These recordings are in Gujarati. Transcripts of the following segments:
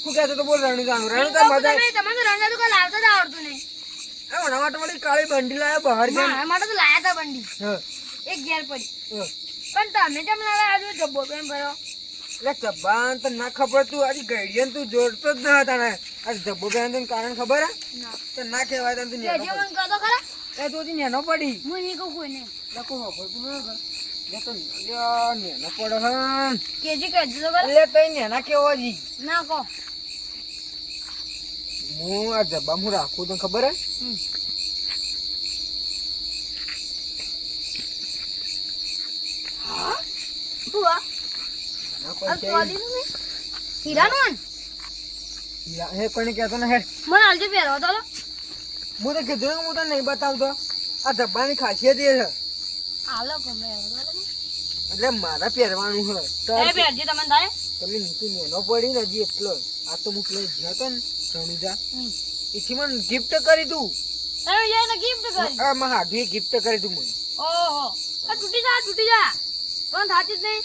શું કહેતો તો બોલ રણુ જાનું રણુ તો મજા નહીં તમને રણજા તો કાલ આવતા જ આવડતું નહીં. એ મને માટે વળી કાળી બંડી લાયા બહાર ગયા મારા માટે તો લાયા તા બંડી હા એક ઘેર પડી હા. પણ તમે કેમ લાવ્યા આજુ જબ્બો કેમ ભરો એટલે જબ્બાન તો ના ખબર તું આજે ગઈડિયન તું જોડતો જ ન હતા ને આજે જબ્બો બેન તને કારણ ખબર હે ના તો ના કહેવાય તને તું કેજો નેનો મને કહો તો ખરા પડી એ તું હજી નેનો પડી હું નહીં કહું કોઈને લખો ખબર લે તો લ્યો નેનો પડો હન કેજી કહેજો તો ખરા એટલે તઈ નેના કેવો જી ના કહો હું આ જબ્બા હું રાખું તને ખબર હે શું આ આ ચોલીનું નહીં હીરાનું આન? હે કોઈને કહેતો ને હેડ મને હાલજો પહેરવા તો લો. હું તો કીધું ને હું તને નહીં બતાવતો આ જબ્બાની ખાસિયત એ છે હાલો ગમે પહેરવા તો લો. એટલે મારા પહેરવાનું હોય એ પહેરજો તમને થાય તમે નીચે નેનો પડી ને હજી એટલો આ તો હું પેલો જ્યો તો ને રણુજા એથી મને ગિફ્ટ કરી તું તમે જઈને ગિફ્ટ કરી આ મારા હાડુએ ગિફ્ટ કરી તું મને ઓહો આ તૂટી જા પણ થાતી જ નહીં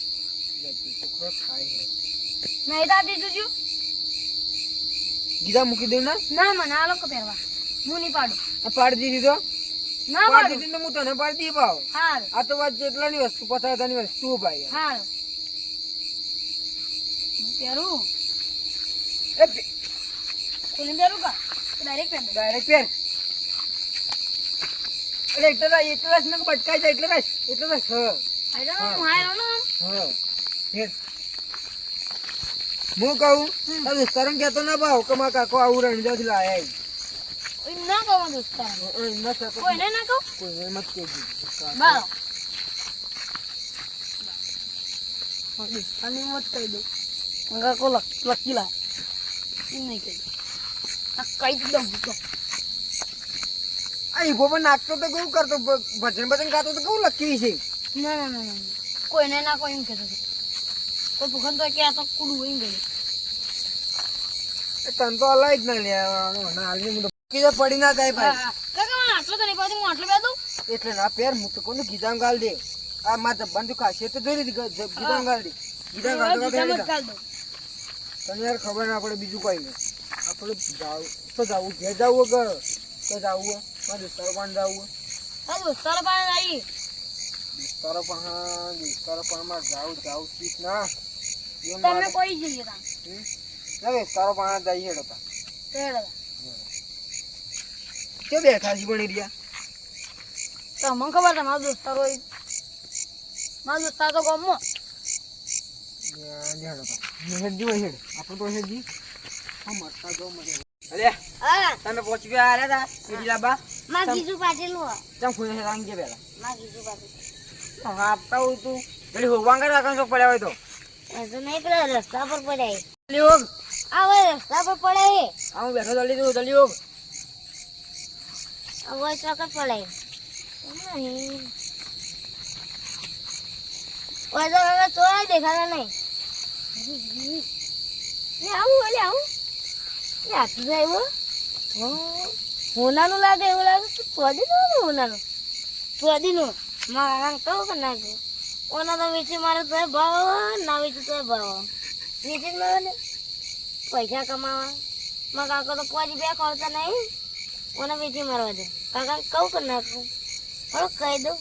નહીં થાતી જોજો ગીતા મૂકી દઉં ને ના મને આ લોકો પહેરવા હું નહીં પાડું આ પાડી દીધી તો ના પાડી પાડું દીધી ને હું તને પાડી દી પાવ હાર આ તો વાત જેટલાની વસ્તુ 50,000 ની વસ્તુ ભાઈ હાર હું પહેરું એ કોઈને પહેરું કા ડાયરેક્ટ પહેર દે. ડાયરેક્ટ પહેર એટલે એટલા જ ને બટકાઈ જાય એટલે જ હા આઈ ડોન્ટ નો હાય નો હા હેડ હું કહું આ દોસ્તારને કહેતો ના ભાવ કે મારા કાકો આવું રણજાથી લાયા ઓય ના કહો દોસ્તાર કોઈને ના કહો કોઈને મત કહેજો બારો અને મત કહી દો કાકો લકી લા એમ નહીં કહી આ કઈ દઉં તો આ ઈગો પણ નાખતો તો કેવું કરતો ભજન ગાતો તો કેવું લખી છે ના ના ના ના કોઈને ના કોઈ એમ કહેતો કોઈ ભૂખન તો કે આ તો કુડું એમ ગયું તન તો અલાય જ ના લેવાનો ના હાલની હું તો કીધે પડી ના જાય ભાઈ કાકા મને આટલો તો નહીં પાડતી હું આટલો બે દઉં એટલે ના પેર હું તો કોને ગીધામ ગાલ દે આ માં જબ્બાન તું ખાશે તો જોઈ લીધી ગીધામ ગાલ દે ગીધામ ગાલ દો તને યાર ખબર ના પડે બીજું કઈ નહીં આપણે જાવ તો જાવું ઘેર જાવું કે તો જાવું મારા દોસ્તારો પણ જાવું આ દોસ્તાર પાસે આવી દોસ્તારો પણ માં જાવું શીખ ના તમે કોઈ જઈએ તા દોસ્તારો પણ જઈએ હતા તેડો કે બેઠા છી બની રહ્યા તમને ખબર તમારો દોસ્તાર હોય મારો દોસ્તાર તો ગમો હેડજી હોય હેડ આપણે તો હેડજી હા મરતા જો મજા અરે હા તમે પહોંચી ગયા આલ્યા તા સીડી લાબા માં ગીજુ પાટેલ હો ચમ ખુને છે રાંગે પેલા માં ગીજુ પાટેલ હા આપતા હોય તું પેલી હોવાંગર રાખન તો પડ્યા હોય તો તો નહીં પેલા રસ્તા પર પડ્યા જલ્દી હોગ આ હોય રસ્તા પર પડ્યા આ હું બેઠો જલ્દી હોગ આ હોય ચોકટ પડ્યા ઓય તો હવે તોય દેખાતા નહીં લે આવું લે આટલું જાય હોનાનું લાગે એવું લાગે ચોદીનું હોનાનું ચોદીનું મારા કહું કે ના કહું ઓના તો વેચી મારે તો ભાવ ના વેચી તો ભાવ વેચી જ મારે ને પૈસા કમાવા મારા કાકા તો પોજી બે ખવતા નહીં ઓને વેચી મારવા દે કાકા કહું કે ના કહું હલો કહી દઉં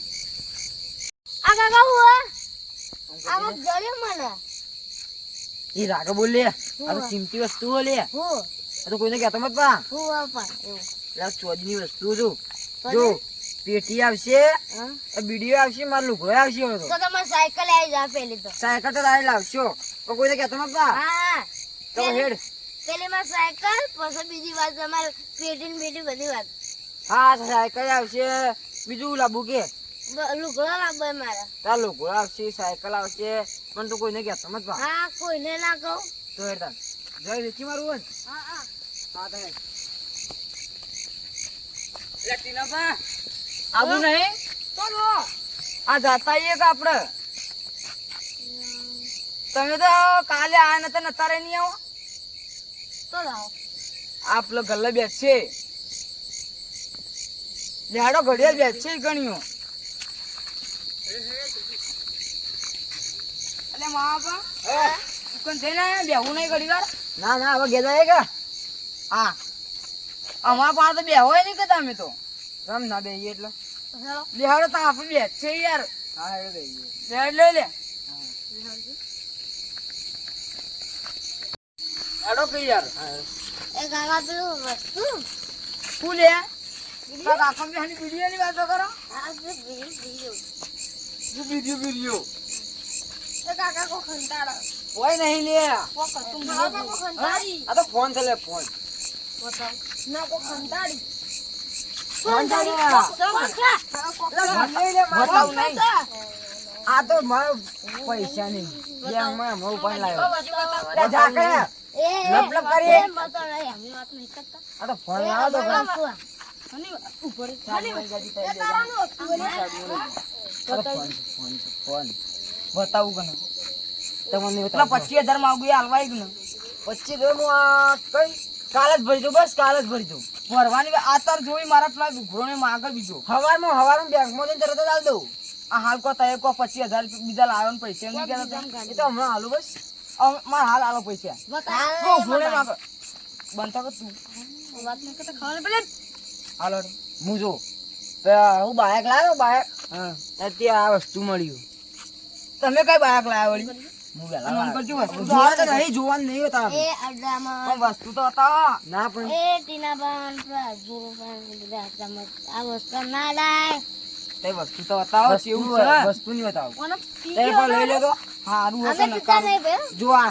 આ કાકા હું આમાં જડ્યો મને એ રાગે બોલ લે આ તો કિંમતી વસ્તુ હો લે હું આ તો કોઈને કહેતો મત પા હું આપા એવું યાર ચોદની વસ્તુ જો પેટી આવશે બીડીઓ આવશે મારું લુગડો આવશે હવે તો તમારે સાયકલ આવી જા પેલી તો સાયકલ તો લાવી લાવશો પણ કોઈને કહેતો મત પા હા તો હેડ પેલી માં સાયકલ પછી બીજી વાત તમારે પેટી ને બેટી બધી વાત હા સાયકલ આવશે બીજું લાવવું કે લુગડો લાવવો મારે તાર લુગડો આવશે સાયકલ આવશે પણ તું કોઈને કહેતો મત પા હા કોઈને ના કહું તો હેડ તાર જય વેચી મારું હોય હા હા હા તો હેડ એટલે ટીના પા આવું નહીં ચલો આ જાતા એક આપડે તમે તો કાલે આ નતા નતારે નહીં આવો તો લાવો આ પેલો ગલ્લે બેસશે ઝાડો ઘડિયાળ બેસશે ગણ્યો એટલે મા બાપા દુકાન થઈને બેહું નહીં ઘડી વાર ના ના હવે ઘેર જાય કે હા અમારા પાસે તો બે હોય નહીં કે તમે તો રમ ના બેહીએ એટલે હેલો બેહાડો તો આપણે બે છે યાર હા હેડો બેહીએ બેહાડ લે લે હેડો કે યાર એ કાકા પેલું વસ્તુ શું લે તાર કાકા બેહાની વિડીયોની વાતો કરો આ બીજું જો વિડીયો એ કાકા કો ખંતાડો હોય નહીં લે કો તું કાકા કો ખંતાડી આ તો ફોન છે લે ફોન બતાવ ના કો ખંતાડી ફોન છે લે. બતાવ નહીં આ તો મારો પૈસા નહીં બેંકમાં હું પણ લાવ્યો જા કે લપ કરીએ. બતાવ નહીં અમે વાત નહીં કરતા આ તો ફોન લાવો તો બતાવ ફોન બતાવું કે તમને પેલા 25,000 માંગુ એ હાલવાય કે ને 25 હું આ કઈ કાલ જ ભરી દઉં બસ કાલ જ ભરી દઉં ભરવાની આ તાર જોઈ મારા પેલા ઘોડો માગે બીજો હવારમાં બેંકમાં જઈને તરત જ આલ દઉં આ હાલ કો તય કો 25,000 બીજા લાવ્યો ને પૈસા એમ નહીં કહેતા એ તો હમણાં હાલું બસ મારા હાલ આલો પૈસા ઓ ઘોડે માગે બનતા કે તું વાત નહીં કરતા ખાવાનું પેલે હાલો હું જો હું બાયક લાવ્યો બાયક હા ત્યાં આ વસ્તુ મળ્યું તમે કઈ બાયક લાવ્યા વળી હું વહેલા નોન લાવ્યો. કરજો વસ્તુ જોવા તો નહીં જોવાનું નહીં હોતા એ અડ્ડામાં પણ વસ્તુ તો હતા ના પણ એ ટીનાબાન જુરુબાન બધા ચમચ આ વસ્તુ ના લાય તે વસ્તુ તો હતા વસ્તુ કેવું છે વસ્તુ નહીં બતાવું કોનો તે પણ લઈ લે તો હારું અમે હતું પીતા નકારું નહીં બે જો આ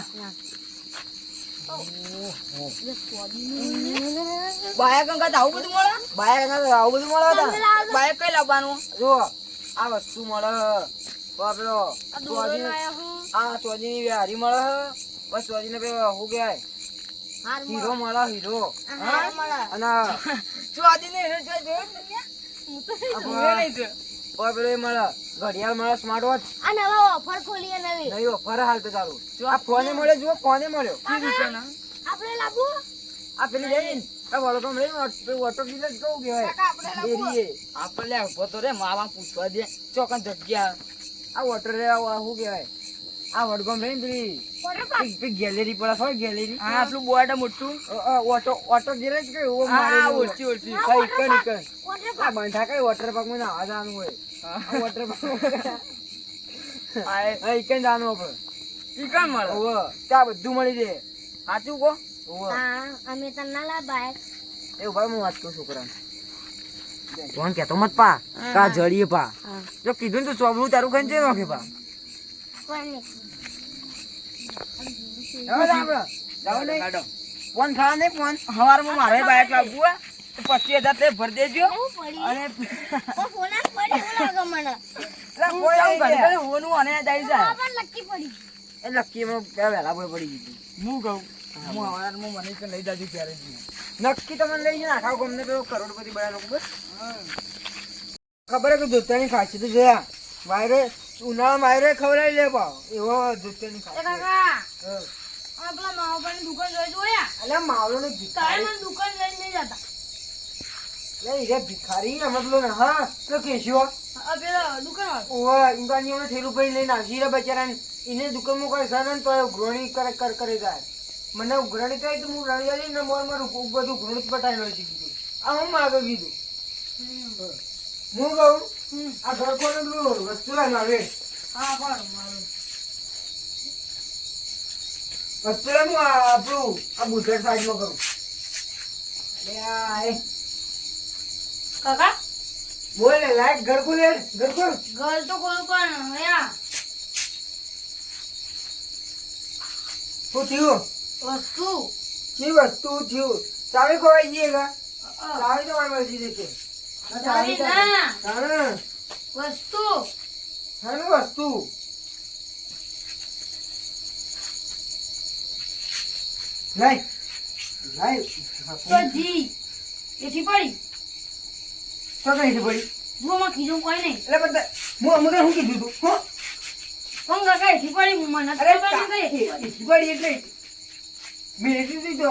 બાયક અંગત આવું બધું મળે બાયક ના આવું બધું મળે હતા બાયક કઈ લાવવાનું જો આ વસ્તુ મળે પેલો આ દોરો લાયા હું આ ચોજીની હારી મળે બસ ચોજીને પેલો શું કહેવાય હાર હીરો મળે હીરો હાર મળે અને ચોદી ને હેરો જોઈ જોઈ પેલો એ મળે ઘડિયાળ મળે સ્માર્ટ વોચ આ નવા ઓફર ખોલીએ નવી નહીં ઓફર હાલ તો ચાલુ આ ફોને મળે જુઓ ફોને મળ્યો આપણે લાગુ આ પેલી લઈ આ વળગમ લઈ ઓટો ડીલર કેવું કહેવાય ડેરીએ આપણે લે ઉભો તો રે માવા પૂછવા દે ચોકન જગ્યા આ વોટર રે આ શું કહેવાય આ વડગમ લઈને પેલી ગેલેરી પડે હોય ગેલેરી હા આટલું બોર્ડ મોટું ઓટો ગેરેજ કે એવો હા મારેલું હોય. ઓળખી ઓળખી કઈ કઈ કઈ આ બંધા કઈ વોટર પાર્ક માં નાવા જવાનું હોય આ વોટર પાર્ક હા કઈ જવાનું આપણે ઈ કામ મળે ઓવે ત્યાં બધું મળી જાય સાચું કો ઓવે હા અમે તને ના લા બાઈક એવું ભાઈ હું વાત કરું છોકરા કોણ કેતો મત પા કા જડીએ પા હા જો કીધું ને તો સોબરું તારું ખાઈને જઈ નાખે પા કોઈ નહીં જાવ નહીં કાઢો ફોન ખાવા નહીં ફોન હવારમાં મારે બાઈક લાવવું હોય તો 25,000 તે ભરી દેજો એવું પડી અને ઓ ફોન જ પડી એવું લાગે મને એટલે કોઈ આમ નહીં ઘડી લે. ઘડી હોનું અને જાય જાય આ પણ લકી પડી એ લક્કીમાં પેલા વહેલા બોય પડી ગઈ હું કહું હું હવારમાં મને કે લઈ જાજો ક્યારે જ નક્કી તમને લઈ જઈને આખા ગમને પેલો કરોડપતિ બના લોકો બસ ખબર હે કે દૂધની ખાસી તો જોયા વાયરે ઉનાળામાં વાયરે ખવડાવી લે પાવ એવો દૂધની એ ખાસી કાકા આ પેલા માવભાની દુકાન જોઈ જોયા એટલે માવલો ને તારે ભિખારી મને દુકાન લઈને નહીં જતા લે રે ભિખારી અમે પેલો ને હા તો કેશો આ પેલા દુકાન ઓવા ઇંગાનીઓને ઠેલું પડી લઈને નાસી રે બચારાને એને દુકાનમાં કોઈ સન તો ઉઘરણી કરે જાય મને ઉઘરણી કરી તો હું રણિયાળી ને મોર મારું બધું ઉઘરણી પટાઈ લો કીધું આ હું માગે કીધું હું કહું આ ઘર કોને પેલું વસ્તુ લાવીને આવે હા પણ મારું વસ્તુ લાવું આપણું આ બુધર સાઈડમાં કરું લે આ એ કાકા બોલ ને લાઈટ ઘર ખોલે ઘર ખોલ ઘર તો કોણ કોણ હયા શું થયું વસ્તુ શી વસ્તુ થયું ચાવી ખોવાઈ ગઈ કા ચાવી તો મારી મરજી દેશે ચાવી ના હા વસ્તુ હાનું વસ્તુ લાઈ લાઈ તો જી એથી પડી શું કઈ પડી જો માં કીધું કોઈ નહીં એટલે બધા હું અમને શું કીધું તું હો પણ કાકા એથી પડી મને અરે ખબર નહીં કઈ એથી પડી પડી એટલે મેં એટલી દીધો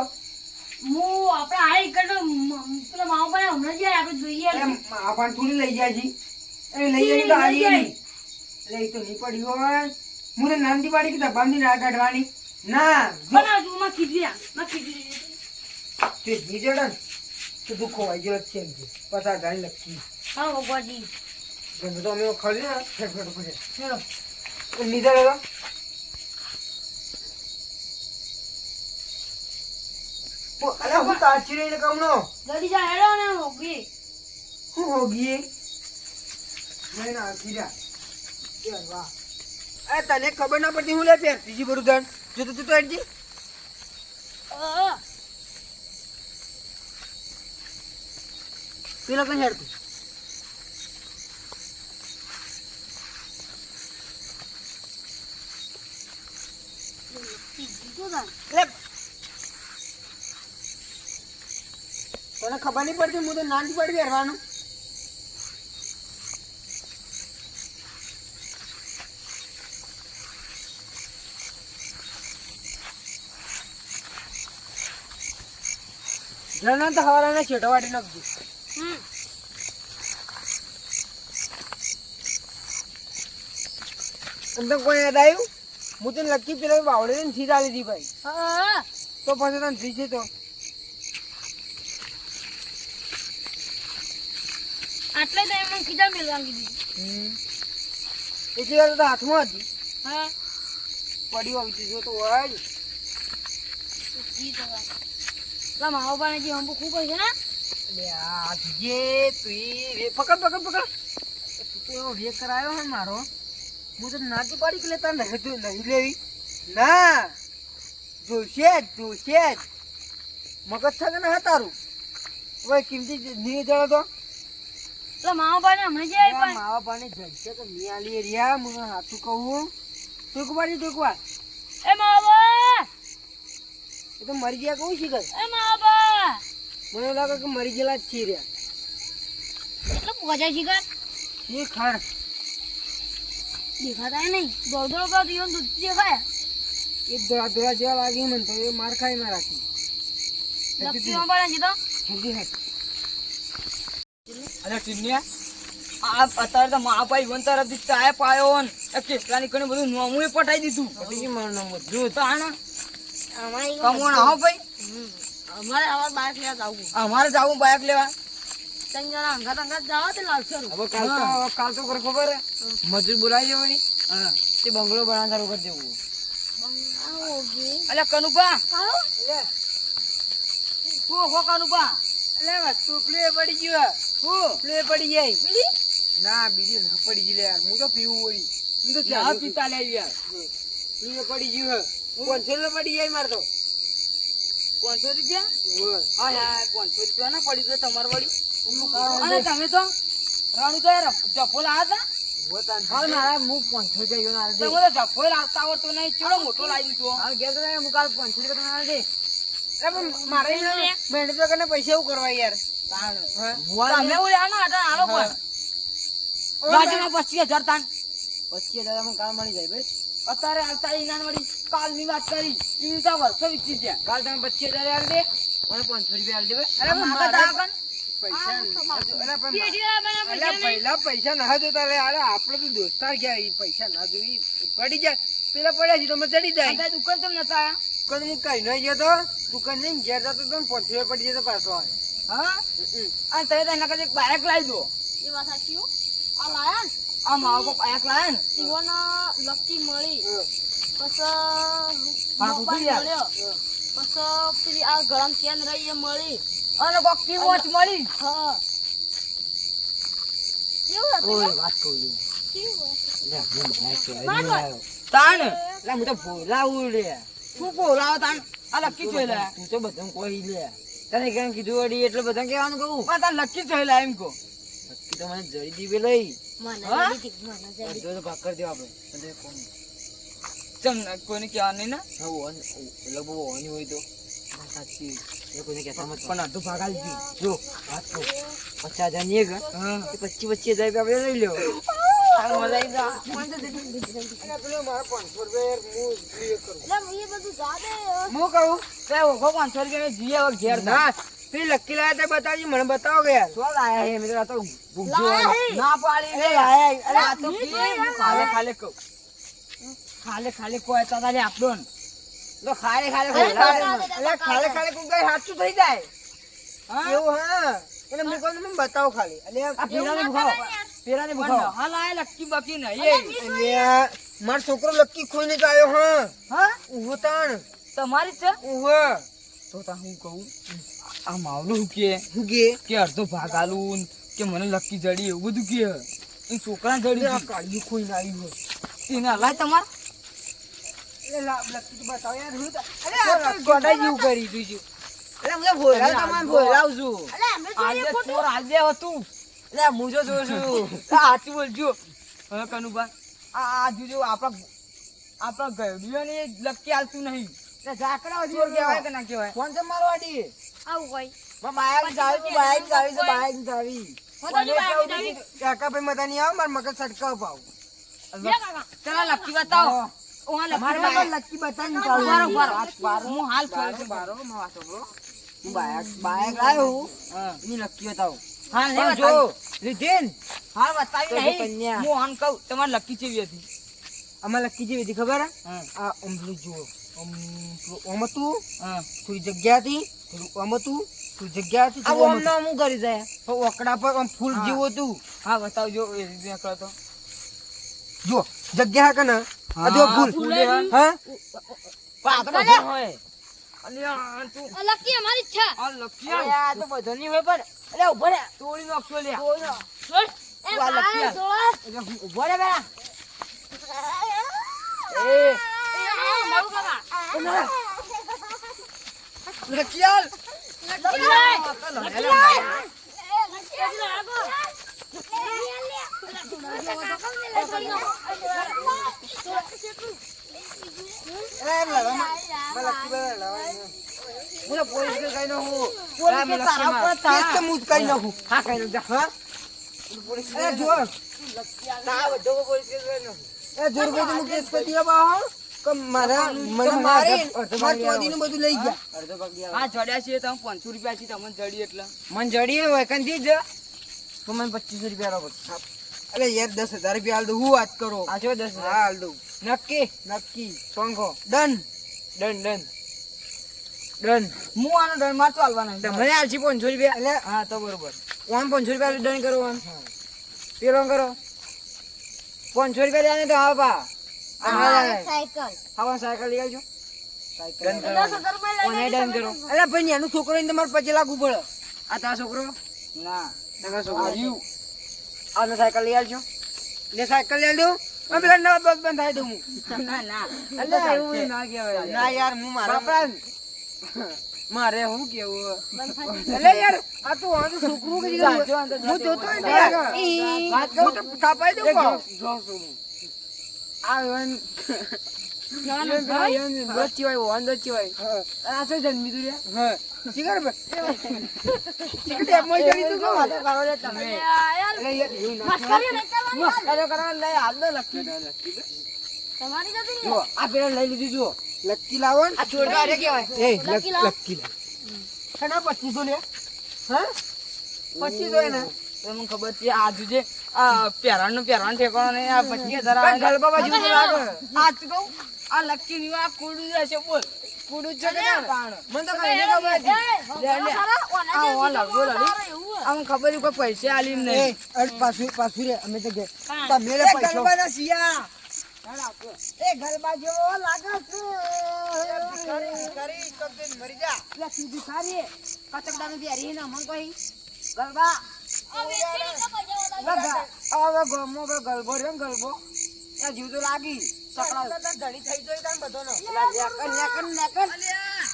હું આપણે આ એકડો પેલા માવભાઈ હમણાં જ આપણે જોઈએ આપણ થોડી લઈ જાય છે એ લઈ જાય તો આવી નહીં એટલે એ તો નહીં પડી હોય મને નાનથી પાડી કે ધબામની ના કાઢવાની ના બનાવજો માં ખીચડી તે જીજડન તો દુઃખ હોય ગયો છે એમ કે પચાસ ગાડી લખી હા ભગવાનજી ગમે તો અમે ખરી ને ફેટ પડે ચલો તો નીચે લગા અરે હું તાચી રહીને કમનો જલ્દી જા હેડો ને હોગી હું હોગી મેં ના કીધા કે વાહ અરે તને ખબર ના પડતી હું લે પેર ત્રીજી બરું ધન જો તો તું તો હેડજી પેલા કઈ હેડતું લે તને ખબર નહીં પડતી હું તો નાની પડી બેરવાનું જણા તો હવાના છેટો વાટી નાખજો અંદર કોઈ યાદ આવ્યું હું તને લકી પેલા બાવડે ને સીધ આવી હતી ભાઈ હા તો પછી તને ફ્રી છે તો આટલે તો એમને કીધા મેળવાની કીધી એટલી વાર તો હાથમાં હતી હા પડી આવી જો તો હોય જ. જી તો લા માવો પાને જે હંબુ ખૂબ છે ને અલે આ જે તું પકડ પકડ પકડ તું તો એવો વેક કરાયો હે મારો હું તો નાટી પાડી કે લેતા નહીં લેવી ના જોશે જ મગજ છે કે ના તારું ભાઈ કિંમતી નહીં જડો તો લા માવો પાને હમણે જે આવી પણ માવા પાણી જલશે તો મિયાલી રહ્યા મને હાથું કહું ટૂંકવા એ માવો એ તો મરી ગયા કહું શીખર એ માવો મને લાગે કે મરી ગયેલા જ છીએ રહ્યા એટલે પહોંચાય શિકાર શીખર દેખાતા નહીં દોડ દોડ કરો તો દૂધ દેખાય એ દોડા જેવા લાગી મને તો એ માર ખાઈ ના રાખી લપસી માં પડે છે તો જલ્દી હેઠ અરે ટીનિયા આ અત્યારે તો મહાભાઈ વન તરફથી ચાય પાયો ને એ કેટલાની કને બધું નોમું પટાઈ દીધું પછી મારું નામ બધું તો આના અમારી કમોણ હો ભાઈ અમારે આવા બાર લેવા જાવું અમારે જાવું બાઇક લેવા ત્રણ જણા અંગાત જાવા તે લાવશે હવે કાલ તો કરે ખબર હે મજૂર બોલાવી દેવાની હા તે બંગલો બનાવવા ચાલુ કરી દેવું અલ્યા કનુપા કાળો તું હો કનુપા એટલે વસ્તુ પ્લે પડી ગયો તું પ્લે પડી જાય બીડી ના બીજી ના પડી ગઈ લે યાર હું તો પીવું વળી હું તો ચા ચા પીતા લે યાર પ્લે પડી ગયું હે 500 રૂપિયા પડી જાય મારે તો 500 રૂપિયા ઓય. હા યાર 500 રૂપિયા ના પડી તો તમાર વળી અને તમે તો રાણુ તો યાર જફો લાવ્યા હાલ મારા હું 500 રૂપિયા ના દે હતા તમે તો જફો લાવતા આવડતો નહીં ચેવડો મોટો લાવી દીધો હાલ ઘેર તો હું કાલ 500 રૂપિયા ના દે અરે પણ મારે મહેનત વગરના પૈસા એવું કરવા યાર તમે ઓલા ના હતા આલો પણ રાજ્યમાં 25000 તાન 25,000 માં કામ મળી જાય ભાઈ અત્યારે આવતા ઇનાન વળી કાલની વાત કરી ઈ તો વર્ષો વીતી ગયા કાલ તમે 25,000 આલ દે મને 500 રૂપિયા આલ દે ભાઈ અરે પણ મારા દાગન પૈસા અરે પણ પેટી વાળા બના અલ્યા પહેલા પૈસા ના જોતા રે અરે આપણે તો દોસ્તાર ગયા ઈ પૈસા ના જોઈ પડી જાય પેલા પડ્યા છે તમે ચડી જાય આ દુકાન તેમ નતા આયા? દુકાન હું કઈ નહીં ગયો તો દુકાન જઈને ઘેર જતો તો 500 પડી જતો પાછો આવે હા અને તમે તો એના કરતા એક બાઇક લાવી દો એ વાત સાચી હો આ લાયા ને આ મારો કો બાઇક લાવે ને ઈવોના લકી મળી પછી હા, મોબાઈલ યાર. મળ્યો પછી પેલી આ ગરમ ચેન રહી એ મળી અને કોક કી વોચ મળી હા કેવું હતું ઓય વાત કહું લે કેવું હતું? લે હું બાઈક તો માર આવ્યો તાન લે હું તો ભોલાવું લે શું બોલાવો તાન આ લકી જોઈ લે તું તો બધું કોઈ લે તને કેમ કીધું વળી એટલે બધા કહેવાનું કહું પણ તાન લકી જોઈ લે એમ કો નક્કી તો મને જડી દીવે લઈ મને હા? જલ્દી થી, મને જલ્દી. બધો તો ભાગ કરી દેવો આપણે બધે કોણ ચમ કોઈને કહેવા નહીં ને હા લગભગ હોવાની હોય તો વાત સાચી એ કોઈને કહેતા મત પણ અડધો ભાગ આલી દી જો વાત કહું 50,000 ની એક હા 25,000 રૂપિયા આપણે લઈ લેવો હાલ મજા આવી જા અને પેલો મારા 500 રૂપિયા યાર હું ક્લિયર કરું એટલે એ બધું જા દે હું કહું તે ઓઘો 500 રૂપિયા મેં જીએ હવે ઘેર ના ના પેલી લકી લાયા તે બતાવજી મને બતાવો કે યાર શું લાયા હે મેં તો ભૂખજો લાયા હે. ના પાડી લે લાયા અરે આ તો મેં કી જોયા હું ખાલે ખાલે કહું ખાલે ખાલે કોઈ તો તારે આપડો ને તો ખાડે ખાડે અરે ખોલાવે. એટલે ખાલે ખાલે કોક ગાય હાચું થઈ જાય હા? એવું હા એટલે મેં કહું તમે બતાવો ખાલી એટલે આ પેરાને ભૂખાવો. પેરાને ભૂખાવો. હાલ આ લક્કી બકી નહીં. એટલે આ મારો છોકરો લક્કી ખોઈને જ આવ્યો હા હા? ઉભો તાણ તમારી જ છે? ઉભો તો તા હું કહું આ માવલું શું કે હું કે અડધો ભાગ આલું ને કે મને લક્કી જડી એવું બધું કે એ છોકરા જડી આ હતી. કાળિયું ખોઈને આવ્યું હોય તેને હલાય તમાર એટલે લક્કી તો બતાવો યાર હું તો અરે આ તો ગોડાઈ જેવું કરી દીધું. એટલે હું તો ભોયરા તમારે ભોયરાવું છું અલે અમે જોઈએ આજે ખોટું. ચોર આજે હતું. એટલે હું જો જોઉં છું આ સાચું બોલજો. હવે કનુભા આ જોજો આપણા ગયડીઓને લક્કી આલતું નહીં. એટલે ઝાકડા ચોર કહેવાય કે ના કહેવાય? ફોન છે મારો આડી આવું કોઈ બાઈક ચાવી બાઈક ચાવી છે બાઈક ચાવી હું તો જો બાકી જાવી. કાકા ભાઈ મતા નહીં આવ માર મગજ સટકાવ પાવ લે કાકા. ચલો લક્કી બતાવો. ઓહા મારે લક્કી બાબા લક્કી બતાવી બારો. હું હાલ ફરું છું. બારો માં વાતો બ્રો હું બાઈક લાયો હા. એની લક્કી બતાવો હાલ નહીં પણ જો બતાવી. લીધેન હાલ બતાવી તો નહીં. કન્યા. હું આમ કહું તમારી લક્કી ચેવી હતી? આમાં લક્કી જેવી હતી ખબર હે? હા. આ અમલું જુઓ ઓમ હતું હા. થોડી જગ્યા હતી થોડું ઓમ હતું થોડી જગ્યા હતી આ થોડું ઓમ ઓમનો હતું. હું કરી જાય? તો ઓકડા પર આમ ફૂલ હા. જેવું હતું હા બતાવજો એ રીતે કરો તો. જો જગ્યા હે કે ના આ જો હા, ફૂલ ફૂલ એવા. હા પણ આ તો બધા હોય. અને આ તું આ લકી અમારી જ છે. આ લક્કી અરે આ તો બધો નહીં હોય પણ અરે ઉભો રે તોડી નાખશો લે. છોડ. એ તું આ લકી ભાઈ આલ. છોડ. એટલે ઉભો રે બેટા એ એ મારું કાકા. લક્કી આલ લકી લાય. આ તો લડેલા લકી લાય. મારે. એ લકી આલ આગો. હું તો પોલીસ કે કઈ નાખું પોલીસ કે તારા પર થા. કેસ તો હું જ કઈ નાખું હા કઈ નાખ. હા પોલીસ એ જો ના બધો પોલીસ કેસ કરી નાખું. એ જોર ભાઈ હું કેસ કરી દીધો બાહો કે મારા મને મારી મારા ચોદીનું બધું લઈ ગયા અડધો ભાગ દે. હા જડ્યા છીએ તમે 500 રૂપિયા થી તમને જડી એટલે. મને જડીએ હોય કંથી જ તો મને 25 રૂપિયા આપો અરે યાર 10,000 રૂપિયા હાલ દઉં હું વાત કરો આ જો 10 હા હાલ દઉં નક્કી નક્કી પંખો ડન ડન. ડન હું આનો ડર માં ચાલવાનો છે. મને આલસી 500 રૂપિયા એટલે હા તો બરોબર. આમ 500 રૂપિયા ડન કરો આમ પેલો કરો 500 રૂપિયા લેને તો હા પા સાયકલ. આવા સાયકલ લઈ આવજો ડન દસ કરો. હજાર કોને ડન કરો અરે ભાઈ ને એનું છોકરો ને તમારે 5 લાખ ઉપર આ તારો છોકરો ના તમારો છોકરો આવ્યું. આનો સાયકલ લઈ આવજો લે સાયકલ લઈ આવજો આ પેલા નવા બસ બંધ થાય દઉં હું ના ના અલ્યા, એવું ના કહેવાય. ના યાર હું મારા બાપા, મારે હું કેવું અલે યાર આ તો આ તો છોકરું કે જાજો અંદર હું જાજો. જોતો ને યાર વાત કહું તો થાપાઈ દઉં કહો આ વન દોચી હોય વન દોચી હોય આ તો જન્મી તું રે હા શિખર શિખર એમ મોય કરી તું કહો વાતો કરો રે તમે યાર અલે યાર એવું ના મસ્કરી નહીં કરવાની. મસ્કરીઓ કરવા લઈ હાલ દો લકી તમારી જતી નહીં. જો આ પેલા લઈ લીધું જો લકી લાવો ને આ છોડવા રે કેવાય. એ લકી લાવો. લકી લે ખના 2500 લે હા 2500 ને તમને ખબર છે આ જોજે આ પહેરાણ ઠેકાણો નહીં આ 25,000 પણ ગલબા બાજુ તો લાગે આ તો કહું આ લક્કી ની આ કુડું જશે બોલ. કુડું છે કે ના મને તો કઈ નહીં ખબર હતી લે, લે. આ ઓન લાગો લાડી. આમ ખબર છે કોઈ પૈસા આલી એમ એ નહીં. અડ પાછું રે અમે તો કે હા. તમે લે પૈસા ગલબાના સિયા એ ગલબા જેવો લાગે છે ભિખારી કબજે મરી જા લક્કી ભિખારી કચકડાનું બેરી ના મન કોઈ ગલબા હવે ગમો કે ગલબો રે ગલબો આ જીવ તો લાગી સકડા. ઘડી થઈ જોઈ તાન બધો નો નેકર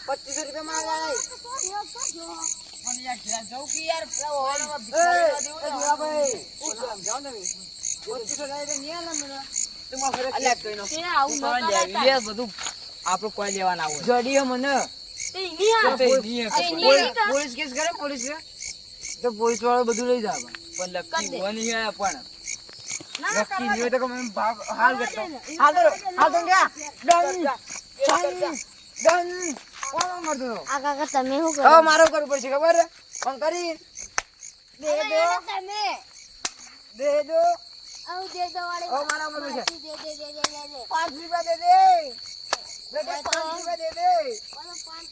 2500 રૂપિયા માં મને યાર ઘેર જવું કે યાર પેલા ઓવાનામાં એ ભિખારીમાં દેવું ને. જોવા ભાઈ સમજાવ ને 2500 લાઈ દે નિયા ના મને તું ફરે અલ્યા કઈ નો. પણ લેવી એ બધું આપણું કોઈ લેવા ના હોય. જડીએ મને તો તે નહીં હે કશું. પોલીસ કેસ કરે પોલીસ કે તો પોલીસ વાળો બધું લઈ જાય પણ લક્કી હોવાની હે પણ લકી નહીં હોય તો તમે ભાગ હાલ કરતો હાલ તો ગયા ડન કોણ મરતો આ કાકા તમે શું હવે કરો? મારો કરવું પડશે ખબર છે પણ કરી દે દો તમે દે દો આવું દે દો વાળી હવે મારા પર છે દે દે દે દે દે દે. 5 રૂપિયા દે દે બેટા, તો- 5 રૂપિયા દે દે. પાંચ